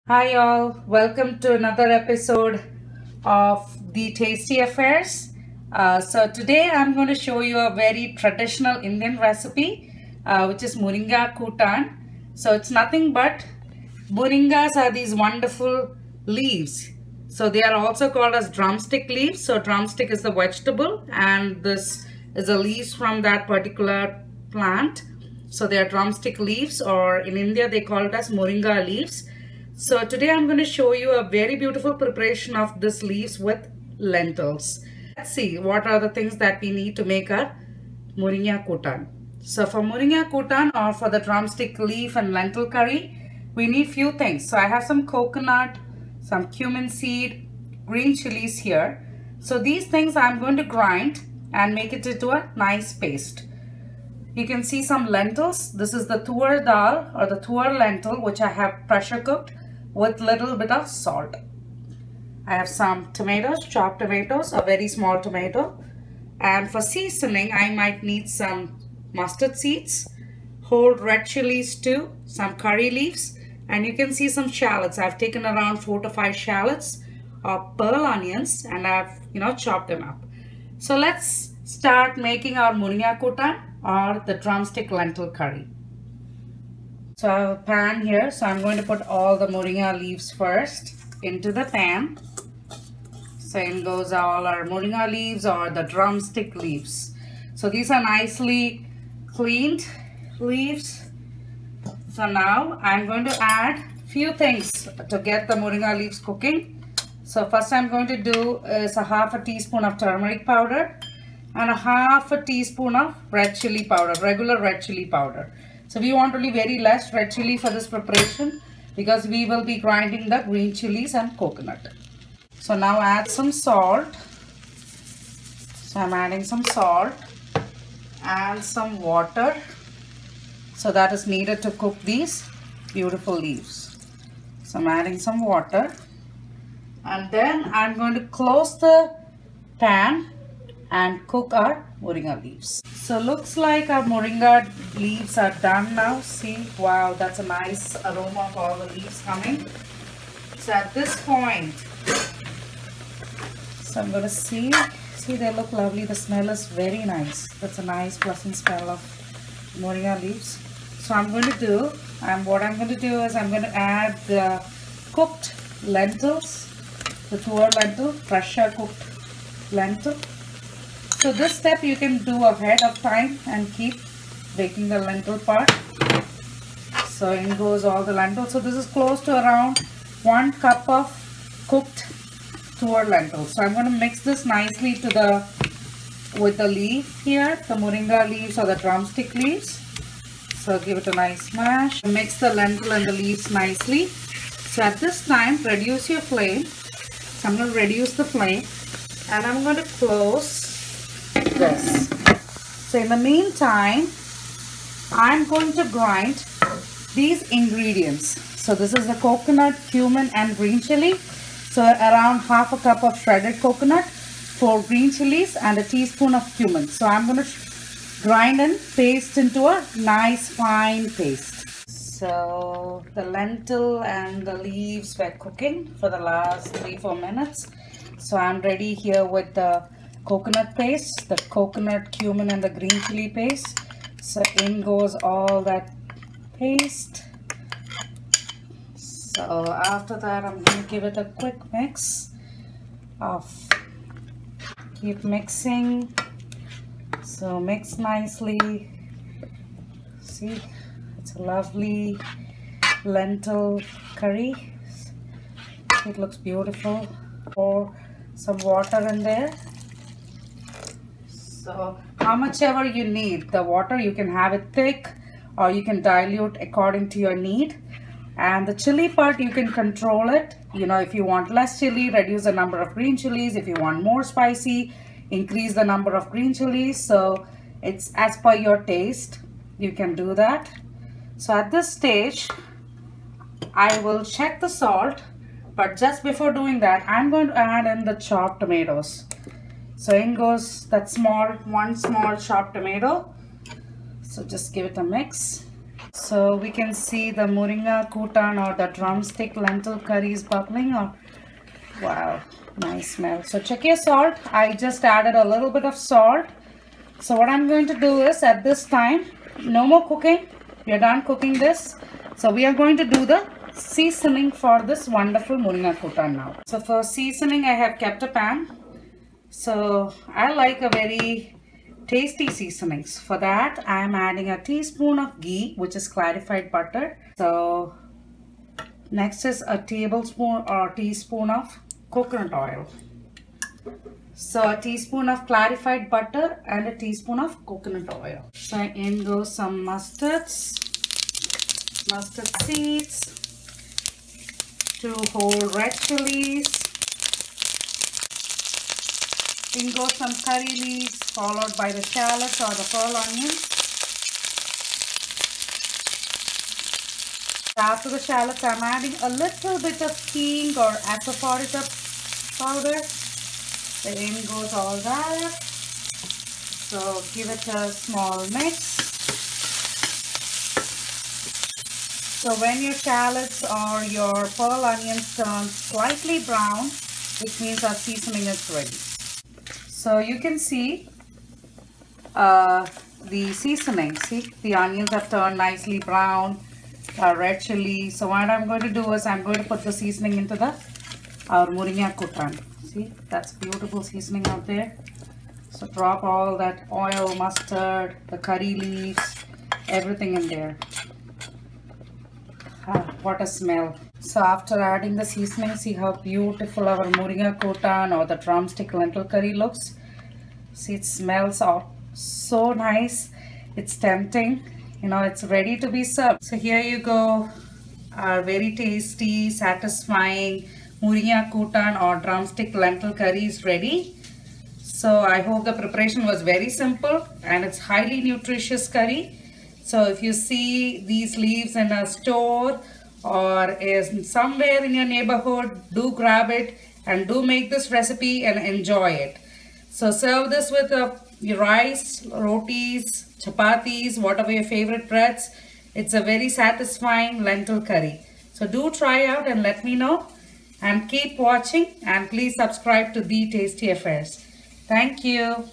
Hi all, welcome to another episode of the Tasty Affairs. So today I'm going to show you a very traditional Indian recipe which is Moringa Kutan. So it's nothing but moringas are these wonderful leaves. So they are also called as drumstick leaves. So drumstick is the vegetable and this is the leaves from that particular plant. So they are drumstick leaves, or in India they call it as moringa leaves. So today I'm going to show you a very beautiful preparation of this leaves with lentils. Let's see what are the things that we need to make our moringa kutan. So for moringa kutan, or for the drumstick leaf and lentil curry, we need few things. So I have some coconut, some cumin seed, green chilies here. So these things I'm going to grind and make it into a nice paste. You can see some lentils. This is the tuar dal or the tuar lentil which I have pressure cooked with little bit of salt. I have some tomatoes, chopped tomatoes, a very small tomato. And for seasoning, I might need some mustard seeds, whole red chilies too, some curry leaves, and you can see some shallots. I've taken around 4 to 5 shallots or pearl onions, and I've chopped them up. So let's start making our moringa kutan or the drumstick lentil curry. So I have a pan here, so I'm going to put all the moringa leaves first into the pan. So in goes all our moringa leaves or the drumstick leaves. So these are nicely cleaned leaves. So now I'm going to add few things to get the moringa leaves cooking. So first I'm going to do is a half a teaspoon of turmeric powder and a half a teaspoon of red chili powder, regular red chili powder. So we want only very less red chili for this preparation because we will be grinding the green chilies and coconut. So now add some salt. So I'm adding some salt and some water. So that is needed to cook these beautiful leaves. So I'm adding some water. And then I'm going to close the pan and cook our moringa leaves. So looks like our moringa leaves are done now. See, wow, that's a nice aroma of all the leaves coming. So at this point, so I'm going to see they look lovely. The smell is very nice. That's a nice pleasant smell of moringa leaves. So I'm going to do, what I'm going to do is I'm going to add the cooked lentils, the tuar lentil, pressure cooked lentil. So this step you can do ahead of time and keep baking the lentil part. So in goes all the lentils. So this is close to around 1 cup of cooked tuar lentils. So I'm going to mix this nicely with the leaf here, the moringa leaves or the drumstick leaves. So give it a nice mash. Mix the lentil and the leaves nicely. So at this time, reduce your flame. So I'm going to reduce the flame and I'm going to close this. So in the meantime, I'm going to grind these ingredients. So this is the coconut, cumin and green chili. So around half a cup of shredded coconut, 4 green chilies and a teaspoon of cumin. So I'm going to grind and paste into a nice fine paste. So the lentil and the leaves were cooking for the last 3-4 minutes. So I'm ready here with the coconut paste, the coconut, cumin and the green chili paste. So in goes all that paste. So after that I'm going to give it a quick mix keep mixing. So mix nicely. See, it's a lovely lentil curry. It looks beautiful. Pour some water in there. So how much ever you need the water, you can have it thick or you can dilute according to your need. And the chili part, you can control it. If you want less chili, reduce the number of green chilies. If you want more spicy, increase the number of green chilies. So it's as per your taste. You can do that. So at this stage, I will check the salt. But just before doing that, I'm going to add in the chopped tomatoes. So in goes that one small chopped tomato. So just give it a mix. So we can see the Moringa Kutan or the drumstick lentil curry is bubbling. Or wow, nice smell. So check your salt. I just added a little bit of salt. So what I'm going to do is at this time, no more cooking. We are done cooking this. So we are going to do the seasoning for this wonderful Moringa Kutan now. So for seasoning, I have kept a pan. So I like a very tasty seasonings. For that, I am adding a teaspoon of ghee, which is clarified butter. So next is a tablespoon or teaspoon of coconut oil. So a teaspoon of clarified butter and a teaspoon of coconut oil. So in goes some mustard seeds, 2 whole red chilies. In goes some curry leaves, followed by the shallots or the pearl onions. After the shallots, I'm adding a little bit of hing or asafoetida powder. In goes all that. So give it a small mix. So when your shallots or your pearl onions turn slightly brown, which means our seasoning is ready. So you can see the seasoning. See, the onions have turned nicely brown, red chili. So what I'm going to do is I'm going to put the seasoning into our Moringa Kutan. See, that's beautiful seasoning out there. So drop all that oil, mustard, the curry leaves, everything in there. What a smell. So after adding the seasoning, see how beautiful our Moringa Kutan or the drumstick lentil curry looks. See, it smells so nice. It's tempting. You know, it's ready to be served. So here you go. Our very tasty, satisfying Moringa Kutan or drumstick lentil curry is ready. So I hope the preparation was very simple and it's highly nutritious curry. So if you see these leaves in a store or is somewhere in your neighborhood, do grab it and do make this recipe and enjoy it. So serve this with your rice, rotis, chapatis, whatever your favorite breads. It's a very satisfying lentil curry. So do try out and let me know. And keep watching and please subscribe to The Tasty Affairs. Thank you.